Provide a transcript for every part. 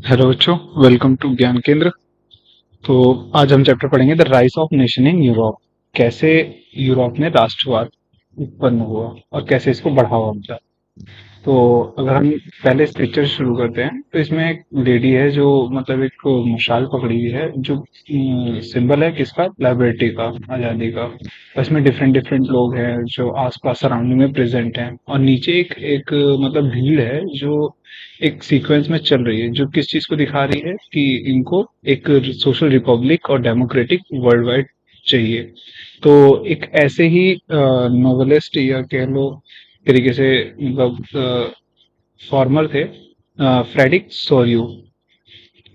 Hello बच्चों, welcome to ज्ञान केंद्र। तो आज हम चैप्टर पढ़ेंगे the rise of nation in Europe. कैसे यूरोप में राष्ट्रवाद उत्पन्न हुआ और कैसे इसको बढ़ावा मिला। तो अगर हम पहले इस पिक्चर से शुरू करते हैं तो इसमें एक लेडी है जो मतलब एक मशाल पकड़ी हुई है, जो सिंबल है किसका, लिबर्टी का, आजादी का। और इसमें डिफरेंट डिफरेंट लोग हैं जो आसपास सराउंडिंग में प्रेजेंट हैं, और नीचे एक एक मतलब भीड़ है जो एक सीक्वेंस में चल रही है, जो किस चीज को दिखा रही है कि इनको एक सोशल रिपब्लिक और डेमोक्रेटिक वर्ल्ड वाइड चाहिए। तो एक ऐसे ही नोवेलिस्ट या कह लो तरीके से, मतलब फॉर्मर थे, फ्रेडरिक सोर्यू।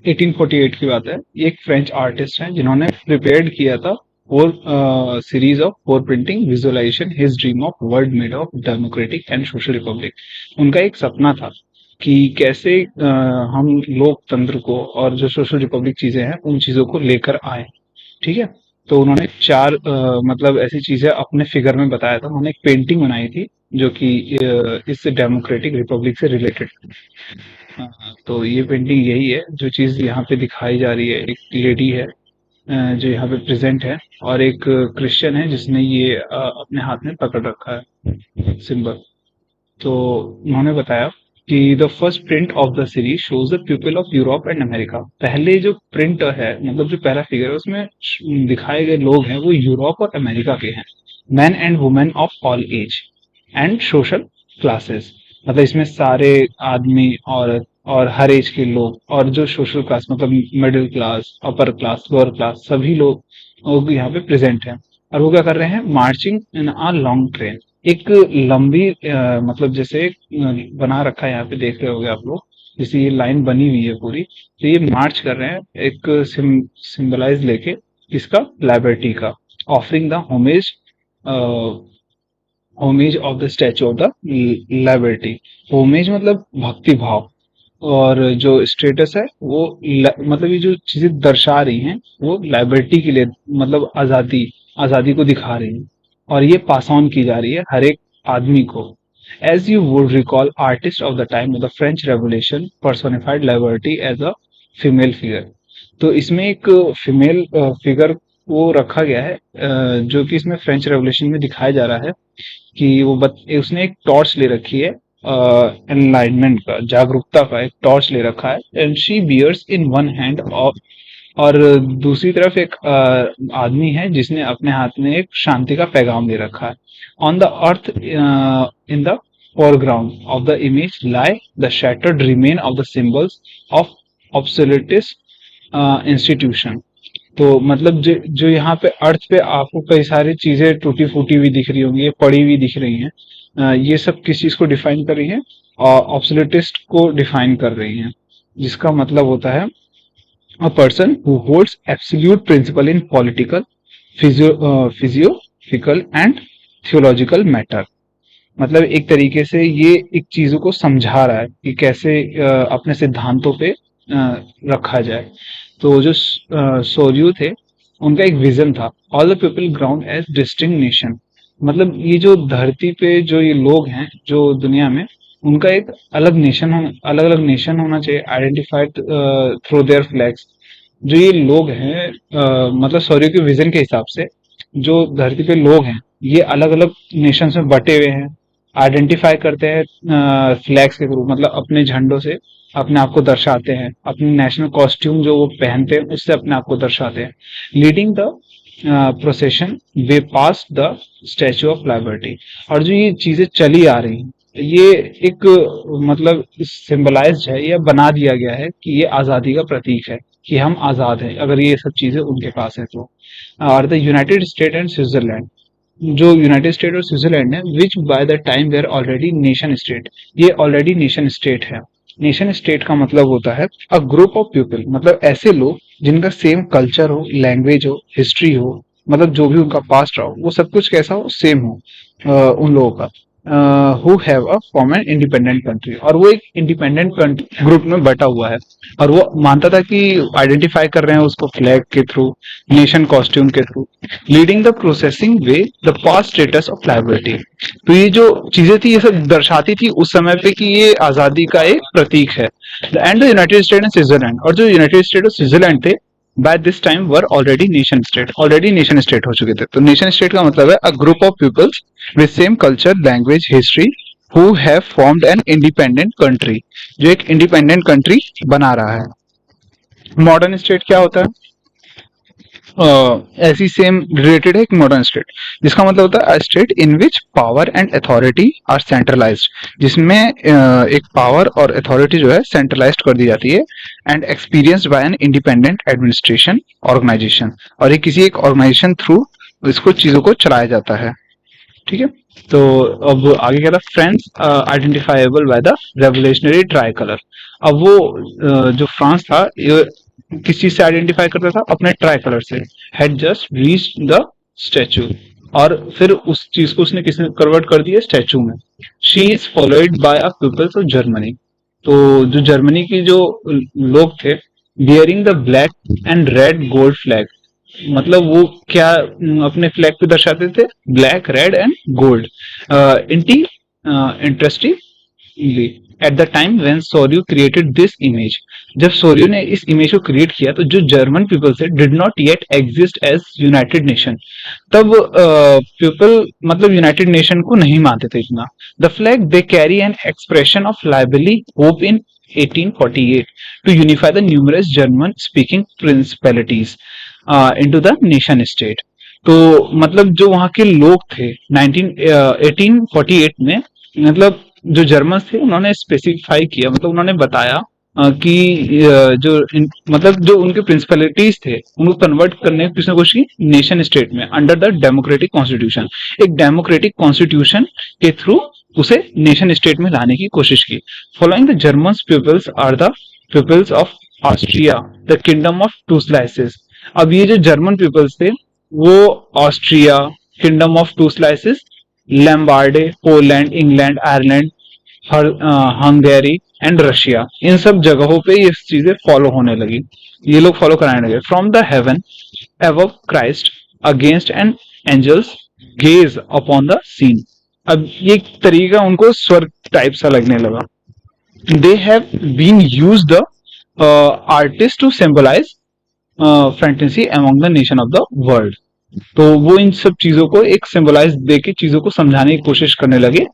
1848 की बात है। ये एक फ्रेंच आर्टिस्ट हैं जिन्होंने प्रिपेयर्ड किया था four series of four printing visualisation his dream of world made of democratic and social republic. उनका एक सपना था कि कैसे हम लोकतंत्र को और जो सोशल रिपब्लिक चीजें हैं उन चीजों को लेकर आए। ठीक है। तो उन्होंने चार मतलब ऐसी चीजें अपने फिगर में बताया था। उन्होंने एक पेंटिंग बनाई थी जो कि इस डेमोक्रेटिक रिपब्लिक से रिलेटेड। हाँ, तो ये पेंटिंग यही है जो चीज यहाँ पे दिखाई जा रही है। एक लेडी है जो यहाँ पे प्रेजेंट है, और एक क्रिश्चियन है जिसने ये अपने हाथ में पकड़ रखा है सिंबल। तो उन्होंने बताया कि the first print of the series shows the people of Europe and America. पहले जो प्रिंट है, मतलब जो पहला फिगर है, उसमें दिखाए गए लोग हैं वो यूरोप और अमेरिका के हैं। Man and women of all age and social classes. मतलब इसमें सारे आदमी, औरत और हर एज के लोग, और जो सोशल क्लास मतलब middle class, upper class, lower class, सभी लोग यहाँ पे प्रेजेंट हैं। और वो क्या कर रहे हैं, marching in a long train. एक लंबी मतलब जैसे बना रखा है, यहाँ पे देख रहे होगे आप लोग, जैसे ये लाइन बनी हुई है पूरी। तो ये मार्च कर रहे हैं एक सिंबलाइज लेके, किसका, लिबर्टी का, offering the homage, homage of the Statue of the liberty. Homage मतलब भक्ति भाव, और जो स्टेटस है वो मतलब ये जो चीजें दर्शा रही हैं वो लिबर्टी के लिए, मतलब आजादी, आजादी को दिखा रही हैं। और ये पास ऑन की जा रही है हर एक आदमी को। As you would recall, artist of the time of the French revolution personified liberty as a female figure. तो इसमें एक फीमेल फिगर वो रखा गया है, जो कि इसमें फ्रेंच रेवोल्यूशन में दिखाया जा रहा है कि उसने एक टॉर्च ले रखी है, एनलाइटमेंट का, जागरूकता का एक टॉर्च ले रखा है। And she bears in one hand of, और दूसरी तरफ एक आदमी है जिसने अपने हाथ में एक शांति का पैगाम ले रखा है। On the earth in the foreground of the image lie the shattered remain of the symbols of absolutist institution. तो मतलब जो यहाँ पे अर्थ पे आपको कई सारी चीजें टूटी फूटी हुई दिख रही होंगी, ये पड़ी हुई दिख रही हैं, ये सब किस चीज को डिफाइन कर रही है, ऑब्सोल्यूटिस्ट को डिफाइन कर रही हैं। जिसका मतलब होता है a person who holds absolute principle in political, philosophical and theological matter. मतलब एक तरीके से ये एक चीजों को समझा रहा है कि कैसे अपने सिद्धांतों पे रखा जाए। तो जो सोर्यू थे, उनका एक विजन था, all the people ground as distinct nation. मतलब ये जो धरती पे जो ये लोग हैं जो दुनिया में, उनका एक अलग नेशन होना, अलग अलग नेशन होना चाहिए, आइडेंटिफाइड थ्रू देयर फ्लैग्स। जो ये लोग हैं, मतलब सौर्य के विजन के हिसाब से जो धरती पे लोग हैं ये अलग अलग नेशंस में बटे हुए हैं, आइडेंटिफाई करते हैं फ्लैग्स के थ्रू, मतलब अपने झंडों से अपने आप को दर्शाते हैं, अपने नेशनल कॉस्ट्यूम जो वो पहनते हैं उससे अपने आप को दर्शाते हैं। लीडिंग द प्रोसेशन वे pass the Statue of Liberty. और जो ये चीजें चली आ रही हैं, ये एक मतलब सिंबलाइज्ड है या बना दिया गया है कि ये आजादी का प्रतीक है, कि हम आजाद हैं अगर ये सब चीजें उनके पास है तो। और the United State and Switzerland, जो यूनाइटेड स्टेट और स्विट्जरलैंड है, which by the time were already nation state, ये ऑलरेडी नेशन स्टेट है। नेशन स्टेट का मतलब होता है अ ग्रुप ऑफ पीपल, मतलब ऐसे लोग जिनका सेम कल्चर हो, लैंग्वेज हो, हिस्ट्री हो, मतलब जो भी उनका पास्ट रहा हो वो सब कुछ कैसा हो, सेम हो उन लोगों का। Who have a form an independent country, और वो एक इंडिपेंडेंट ग्रुप में बटा हुआ है, और वो मानता था कि आइडेंटिफाई कर रहे हैं उसको फ्लैग के थ्रू, नेशन कॉस्ट्यूम के through, leading the processing way the past status of liability. तो ये जो चीजें थी ये सब दर्शाती थी उस समय पे कि ये आजादी का एक प्रतीक है। And the United State and Switzerland, और जो यूनाइटेड स्टेट और स्विट्जरलैंड थे by this time were already nation state हो चुके थे। तो नेशन स्टेट का मतलब है a group of peoples with same culture, language, history who have formed an independent country, जो एक इंडिपेंडेंट कंट्री बना रहा है। मॉडर्न स्टेट क्या होता है? ऐसी सेम रिलेटेड है एक मॉडर्न स्टेट, जिसका मतलब होता है state in which power and authority are centralised, जिसमें एक पावर और अथॉरिटी जो है सेंट्रलाइज्ड कर दी जाती है, and experienced by an independent administration organisation, और ये किसी एक ऑर्गेनाइजेशन थ्रू इसको चीजों को चलाया जाता है। ठीक है, तो अब आगे क्या था? France identifiable by the revolutionary try colour. अब वो जो फ्रांस था ये किस चीज से आइडेंटिफाई करता था? अपने ट्राई कलर से। Had just reach the statue, और फिर उस चीज को उसने किसने कन्वर्ट कर दिया? स्टैचू में। She is followed by a peoples of Germany. तो जो जर्मनी की जो लोग थे, bearing the black and red gold flag, मतलब वो क्या अपने फ्लैग पे दर्शाते थे? Black, red and gold. इंटी interestingly at the time when Sorrieu created this image, जब सोरियो ने इस इमेज को क्रिएट किया तो जो जर्मन पीपल से did not yet exist as united nation, तब पीपल मतलब यूनाइटेड नेशन को नहीं मानते थे इतना। The flag they carry an expression of liberal hope in 1848 to unify the numerous German speaking principalities into the nation state। तो मतलब जो वहां के लोग थे 1848 में, मतलब जो जर्मन थे उन्होंने स्पेसिफाई किया, मतलब उन्होंने बताया कि मतलब जो उनके प्रिंसिपलिटीज थे उनको कन्वर्ट करने की किसने कोशिश की? नेशन स्टेट में, अंडर द डेमोक्रेटिक कॉन्स्टिट्यूशन। एक डेमोक्रेटिक कॉन्स्टिट्यूशन के थ्रू उसे नेशन स्टेट में लाने की कोशिश की। Following the German peoples are the peoples of Austria, the kingdom of two Sicilies. अब ये जो जर्मन पीपल्स थे वो Austria, kingdom of two Sicilies, Lombardy, Poland, England, Ireland, Hungary and Russia, इन सब जगहों पे ये चीजें फॉलो होने लगी, ये लोग फॉलो कराने लगे। From the heaven above Christ against and angels gaze upon the scene. अब ये तरीका उनको स्वर्ग टाइप सा लगने लगा। They have been used the artist to symbolise fantasy among the nation of the world. तो वो इन सब चीजों को एक सिंबलाइज देके चीजों को समझाने की कोशिश करने लगे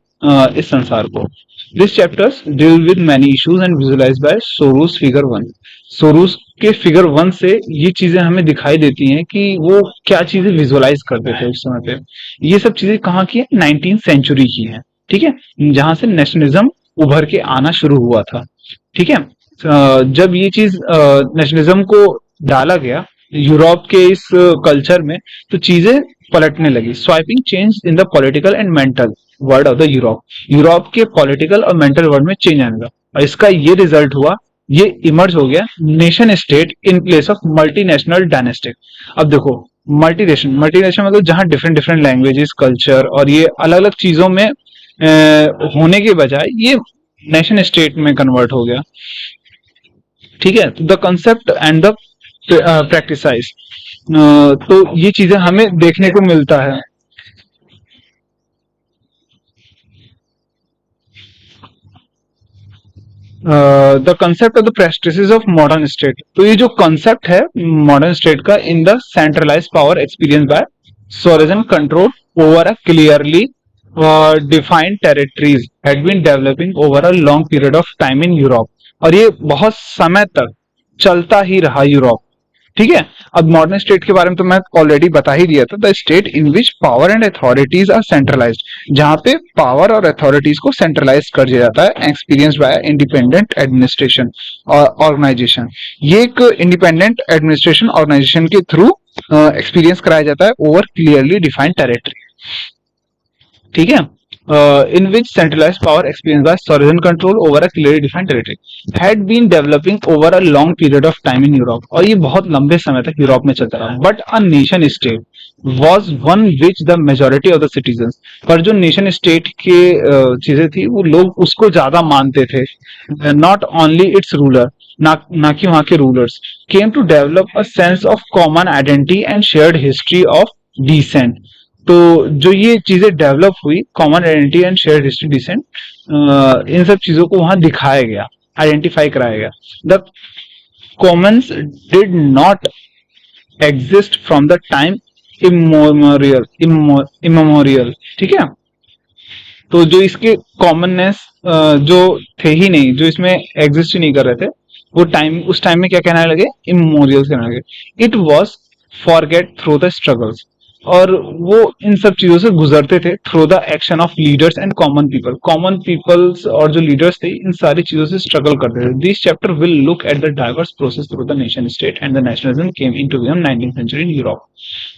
इस संसार को। This chapters deal with many issues and visualised by Sorrieu's figure 1। Sorrieu's के फिगर 1 से ये चीजें हमें दिखाई देती हैं कि वो क्या चीजें विजुअलाइज करते थे उस समय पे। ये सब चीजें कहाँ की है? 19th सेंचुरी की है। ठीक है, जहां से नेशनलिज्म उभर के आना शुरू हुआ था। ठीक है, जब ये चीज नेशनलिज्म को डाला गया यूरोप के इस कल्चर में, तो चीजें पलटने लगी। Swiping change in the political and mental world of the Europe. Europe के पॉलिटिकल और मेंटल वर्ल्ड में चेंज आने लगा, और इसका ये रिजल्ट हुआ, ये इमर्ज हो गया nation state in place of multinational dynastic. अब देखो, मल्टीनेशन मतलब जहां डिफरेंट डिफरेंट लैंग्वेजेस, कल्चर और ये अलग अलग चीजों में होने के बजाय ये नेशन स्टेट में कन्वर्ट हो गया। ठीक है, the concept and the practices, तो ये चीजें हमें देखने को मिलता है। The concept of the practices of modern state, तो ये जो कंसेप्ट है मॉडर्न स्टेट का, in the centralised power experience by sovereign control over a clearly defined territories had been developing over a long period of time in Europe. और ये बहुत समय तक चलता ही रहा यूरोप। ठीक है, अब मॉडर्न स्टेट के बारे में तो मैं ऑलरेडी बता ही दिया था। The state in which power and authorities are centralised, जहां पे पावर और अथॉरिटीज को सेंट्रलाइज कर दिया जाता है, एक्सपीरियंस बाय इंडिपेंडेंट एडमिनिस्ट्रेशन और ऑर्गेनाइजेशन। ये एक इंडिपेंडेंट एडमिनिस्ट्रेशन ऑर्गेनाइजेशन के थ्रू एक्सपीरियंस कराया जाता है ओवर क्लियरली डिफाइंड टेरिटरी। ठीक है, in which centralized power experienced by sovereign control over a clearly defined territory had been developing over a long period of time in Europe. और ये बहुत लंबे समय तक यूरोप में चलता रहा. But a nation state was one which the majority of the citizens, पर जो नेशन स्टेट के चीजें थी वो लोग उसको ज्यादा मानते थे. नॉट ओनली इट्स रूलर, ना कि वहां के rulers, came to develop a sense of common identity and shared history of descent. तो जो ये चीजें डेवलप हुई, common identity and shared history descent, इन सब चीजों को वहां दिखाया गया, आइडेंटिफाई कराया गया. The commons did not exist from the time immemorial. ठीक है, तो जो इसके कॉमननेस जो थे ही नहीं, जो इसमें एग्जिस्ट ही नहीं कर रहे थे, वो टाइम, उस टाइम में क्या कहने लगे, इमोरियल कहने लगे. It was forget through the struggles, और वो इन सब चीजों से गुजरते थे through the action of leaders and common people. Common peoples और जो लीडर्स थे इन सारी चीजों से स्ट्रगल करते थे. This chapter will look at the diverse process through the nation state and the nationalism came into the 19th century in Europe.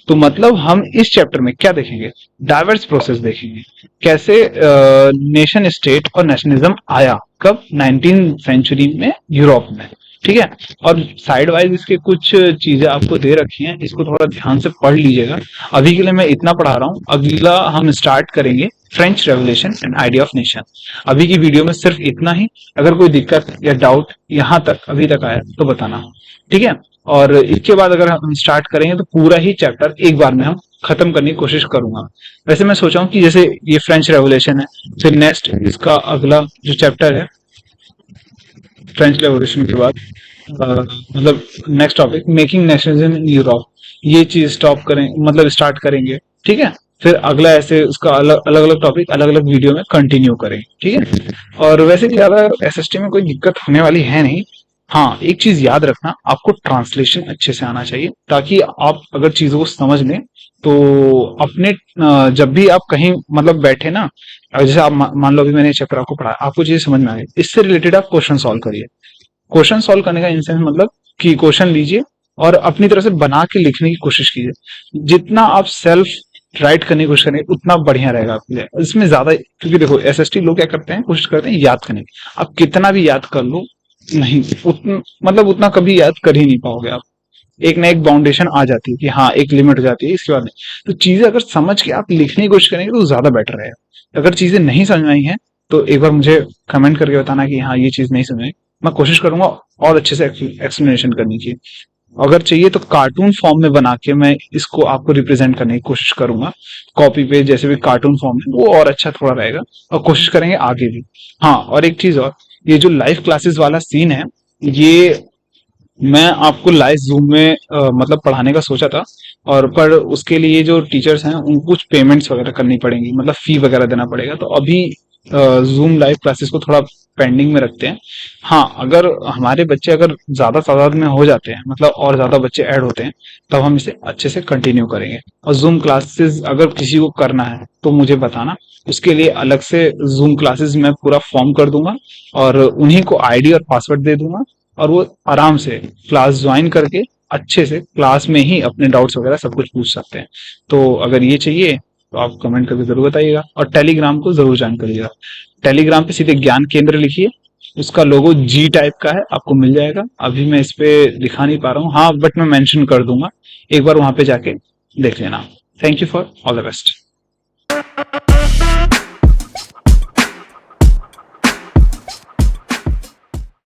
तो मतलब हम इस चैप्टर में क्या देखेंगे, डाइवर्स प्रोसेस देखेंगे, कैसे नेशन स्टेट और नेशनलिज्म आया कब, 19th सेंचुरी में यूरोप में. ठीक है, और साइड वाइज इसके कुछ चीजें आपको दे रखी हैं, इसको थोड़ा ध्यान से पढ़ लीजिएगा. अभी के लिए मैं इतना पढ़ा रहा हूँ, अगला हम स्टार्ट करेंगे French revolution and idea of nation. अभी की वीडियो में सिर्फ इतना ही. अगर कोई दिक्कत या डाउट यहाँ तक अभी तक आया तो बताना. ठीक है, और इसके बाद अगर हम स्टार्ट करेंगे तो पूरा ही चैप्टर एक बार में हम खत्म करने की कोशिश करूंगा. वैसे मैं सोचा हूँ कि जैसे ये फ्रेंच रेवोल्यूशन है, फिर नेक्स्ट इसका अगला जो चैप्टर है फ्रेंच रेवोल्यूशन के बाद, मतलब next topic making nationalism in Europe, ये चीज स्टॉप करें, मतलब स्टार्ट करेंगे. ठीक है, फिर अगला ऐसे उसका अलग अलग टॉपिक अलग अलग वीडियो में कंटिन्यू करें. ठीक है, और वैसे ज्यादा एसएसटी में कोई दिक्कत होने वाली है नहीं. हाँ, एक चीज याद रखना, आपको ट्रांसलेशन अच्छे से आना चाहिए, ताकि आप अगर चीजों को समझ लें तो अपने जब भी आप कहीं मतलब बैठे ना, जैसे आप मान लो अभी मैंने चैप्टर आपको पढ़ा, आपको चीजें समझ में आ गई, इससे रिलेटेड आप क्वेश्चन सॉल्व करिए. क्वेश्चन सॉल्व करने का इन सेंस मतलब कि क्वेश्चन लीजिए और अपनी तरह से बना के लिखने की कोशिश कीजिए. जितना आप सेल्फ राइट करने की कोशिश करेंगे उतना बढ़िया रहेगा आपके लिए. इसमें ज्यादा, क्योंकि देखो एसएसटी लोग क्या करते हैं, कोशिश करते हैं याद करने की. आप कितना भी याद कर लो, नहीं मतलब उतना कभी याद कर ही नहीं पाओगे आप. एक ना एक बाउंडेशन आ जाती है कि हाँ एक लिमिट हो जाती है, इसके बाद नहीं. तो चीजें अगर समझ के आप लिखने की कोशिश करेंगे तो ज्यादा बेटर रहेगा. अगर चीजें नहीं समझ आई हैं तो एक बार मुझे कमेंट करके बताना कि हाँ ये चीज नहीं समझ आई, मैं कोशिश करूंगा और अच्छे से एक्सप्लेनेशन करने की. अगर चाहिए तो कार्टून फॉर्म में बना के मैं इसको आपको रिप्रेजेंट करने की कोशिश करूंगा, कॉपी पे जैसे भी कार्टून फॉर्म में, वो और अच्छा थोड़ा रहेगा, और कोशिश करेंगे आगे भी. हाँ, और एक चीज और, ये जो लाइव क्लासेस वाला सीन है, ये मैं आपको लाइव जूम में मतलब पढ़ाने का सोचा था, और पर उसके लिए जो टीचर्स हैं उनको कुछ पेमेंट्स वगैरह करनी पड़ेंगी, मतलब फी वगैरह देना पड़ेगा. तो अभी जूम लाइव क्लासेस को थोड़ा पेंडिंग में रखते हैं. हाँ, अगर हमारे बच्चे अगर ज्यादा तादाद में हो जाते हैं, मतलब और ज्यादा बच्चे ऐड होते हैं, तब हम इसे अच्छे से कंटिन्यू करेंगे. और जूम क्लासेस अगर किसी को करना है तो मुझे बताना, उसके लिए अलग से जूम क्लासेस मैं पूरा फॉर्म कर दूंगा, और उन्हीं को आईडी और पासवर्ड दे दूंगा, और वो आराम से क्लास ज्वाइन करके अच्छे से क्लास में ही अपने डाउट्स वगैरह सब कुछ पूछ सकते हैं. तो अगर ये चाहिए तो आप कमेंट करके जरूर बताइएगा, और टेलीग्राम को जरूर ज्वाइन करिएगा. टेलीग्राम पे सीधे ज्ञान केंद्र लिखिए, उसका लोगो जी टाइप का है, आपको मिल जाएगा. अभी मैं इस पे दिखा नहीं पा रहा हूँ, हाँ बट मैं मेंशन कर दूंगा, एक बार वहां पे जाके देख लेना. Thank you for all the best.